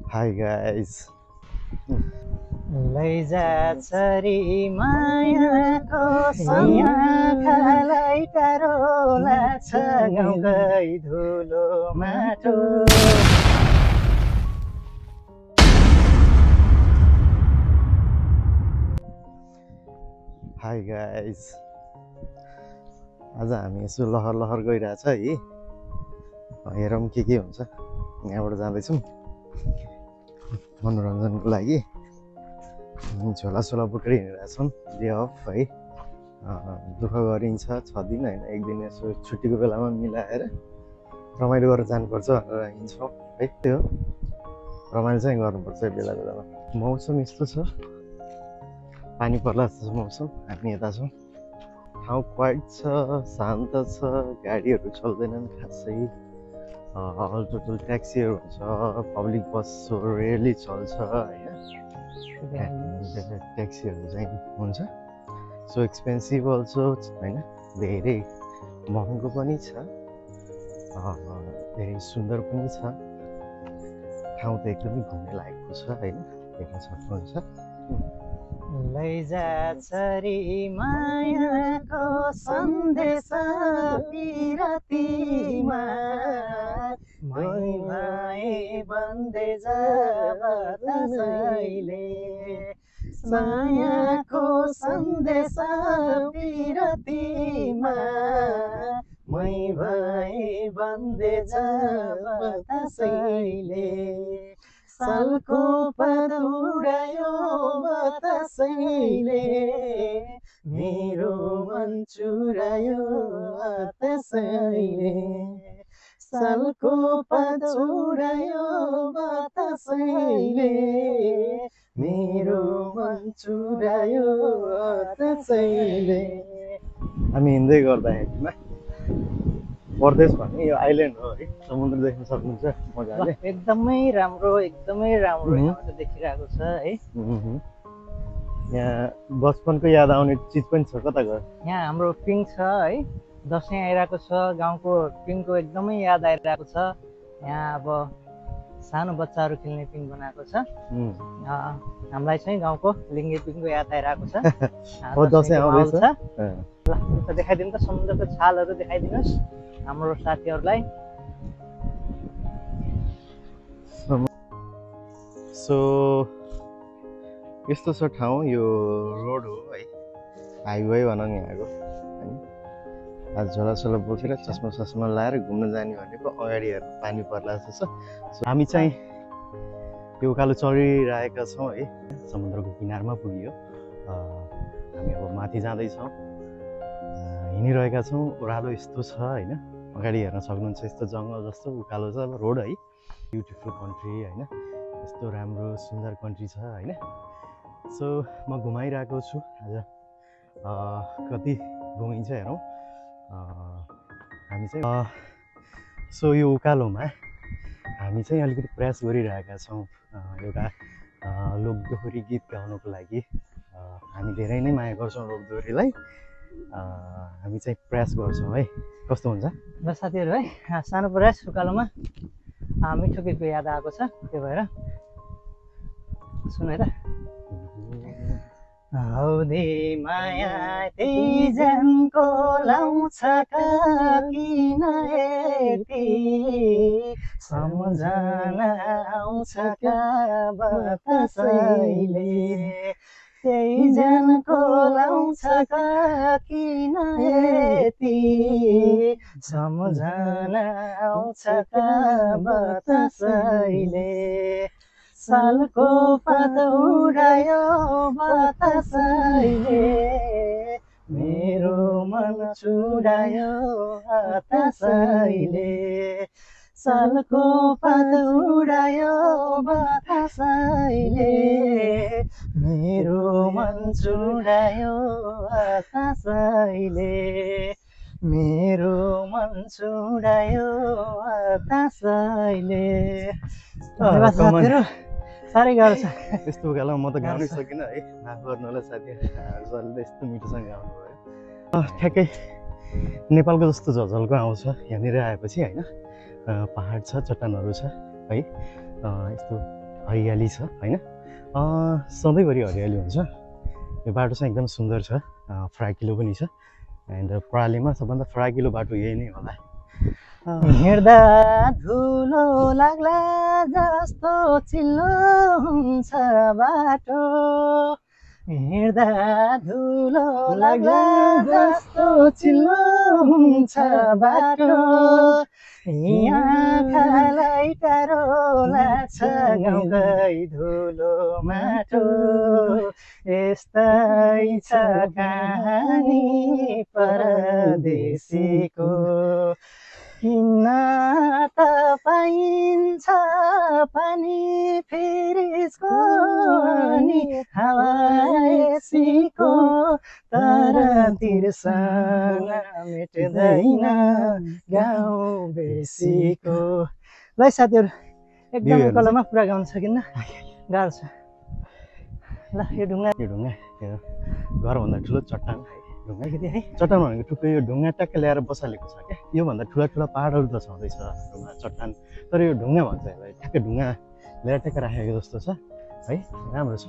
Hi guys. लैजा छरी मायाको सयाखालाई टाढो लाग्छ गाउँकै धुलो माटो। Hi guys. आज हामी यसो लहर लहर गइरहेछ है। हेरौँ के हुन्छ। यहाँबाट जाँदैछौँ मनोरञ्जनको लागि। झोला सोला बोकेर हिँडिरहेछौँ। डे अफ है। दुःख गरिन्छ 6 दिन होइन, एक दिन यसो छुट्टीको बेलामा मिलाएर रमाइलो गरेर जानुपर्छ भनेर हिँड्छौँ है। त्यो रमाइलो चाहिँ गर्नुपर्छ बेला बेलामा। मौसम यस्तो छ, पानी पर्ला जस्तो मौसम। हामी यता छौँ, ठाउँ क्वाइट छ, शान्त छ, गाडीहरू चल्दैनन् खासै। अल टोटल ट्याक्सीहरू हुन्छ, पब्लिक बस रेयरली चल्छ होइन। ट्याक्सीहरू चाहिँ हुन्छ। सो एक्सपेन्सिभ अल्सो होइन, धेरै महँगो पनि छ, धेरै सुन्दर पनि छ। ठाउँ त एकदमै घुम्ने लायकको छ होइन, देख्न सक्नुहुन्छ। लैजा छरी मायाको सन्देश पिरतीमा भए बन्दै जब त्यसैले मायाको सन्देश पिरतीमा मै भए बन्दै जब त्यसैले सालको पद उडायो बतासैले मेरो मन चुरायो त्यसैले सालको पद उडायो बतासैले मेरो मन चुरायो त्यसैले। हामी हिँड्दै गर्दाखेरिमा परदेश भन्ने यो आइल्यान्ड हो है, समुद्र देख्न सक्नुहुन्छ मजाले। एकदमै राम्रो यहाँबाट देखिरहेको छ है। यहाँ बचपनको याद आउने चिज पनि छ, कता गयो? यहाँ हाम्रो पिङ छ है, दसैँ आइरहेको छ, गाउँको पिङको एकदमै याद आइरहेको छ। यहाँ अब सानो बच्चाहरू खेल्ने पिङ बनाएको छ। हामीलाई चाहिँ गाउँको लिङ्गे पिङको याद आइरहेको छ। दसैँ आउँदैछ। ल देखाइदिनु त, समुद्रको छालहरू देखाइदिनुहोस् हाम्रो साथीहरूलाई। सो यस्तो छ ठाउँ, यो रोड हो है, हाइवे भनौँ यहाँको होइन। आज झोला सोला बोकेर चस्मा सस्मा लाएर घुम्न जाने भनेको अगाडि हेर्नु पानी पर्ला जस्तो छ। सो हामी चाहिँ यो उकालो चढिरहेका छौँ है, समुद्रको किनारमा पुगियो। हामी अब माथि जाँदैछौँ, हिँडिरहेका छौँ। ओह्रालो यस्तो छ होइन, अगाडि हेर्न सक्नुहुन्छ, यस्तो जङ्गल जस्तो उकालो छ रोड है। ब्युटिफुल कन्ट्री होइन, यस्तो राम्रो सुन्दर कन्ट्री छ होइन। सो म घुमाइरहेको छु आज। कति घुमिन्छ हेरौँ हामी चाहिँ। सो यो उकालोमा हामी चाहिँ अलिकति प्रयास गरिरहेका छौँ एउटा लोकदोहोरी गीत गाउनको लागि। हामी धेरै नै माया गर्छौँ लोकदोहोरीलाई। हामी चाहिँ प्रयास गर्छौँ है, कस्तो हुन्छ। ल साथीहरू है, सानो प्रयास उकालोमा मिठो गीतको याद आएको छ, त्यो भएर सुन है त। औधी माया त्यही जनको लाउँछ किन यति सम्झना आउँछ क्या बतासैले त्यही जनको लाउँछ किन यति सम्झना आउँछ क्या बतासैले सालको पात उडायो बतासैले मेरो मन चुरायो बतासैले सालको पात उडायो बतासैले मेरो मन चुरायो बतासैले मेरो मन चुरायो बतासैले। धन्यवाद साथीहरू, साह्रै गाह्रो छ यस्तो उकालोमा। म त गाउनै सकिनँ है, माफ गर्नु होला साथीहरू, त यस्तो मिठोसँग गाउनु भयो। ठ्याक्कै नेपालको जस्तो झलको आउँछ यहाँनिर आएपछि होइन। पहाड छ, चट्टानहरू छ है, यस्तो हरियाली छ होइन। सधैँभरि हरियाली हुन्छ। यो बाटो चाहिँ एकदम सुन्दर छ, फराकिलो पनि छ। एन्ड प्रणालीमा सबभन्दा फराकिलो बाटो यही नै होला। हिँड्दा धुलो लाग्ला जस्तो चिल्लो हुन्छ बाटो, हिँड्दा धुलो लाग्ला जस्तो चिल्लो हुन्छ बाटो, आँखालाई टाढो लाग्छ गाउँकै धुलो माटो, यस्तै छ कहानी परदेशीको, किन्न त पाइन्छ पानी फ्रिजको अनि हावा एसीको, तर तिर्सन मेट्दैन गाउँ बेसीको। ल साथीहरू एकदम कलमा पुरा गाउन सकिन्न, गाह्रो छ। ल यो ढुङ्गा घरभन्दा ठुलो चट्टान ढुङ्गा है, चट्टान भनेको टुक्कै यो ढुङ्गा ट्याक्क ल्याएर बसालेको छ क्या। योभन्दा ठुला ठुला पाहाडहरू त छँदैछ ढुङ्गा चट्टान, तर यो ढुङ्गा भन्छ यसलाई, ठ्याक्कै ढुङ्गा ल्याएर ट्याक्क राखेको जस्तो छ है, राम्रो छ।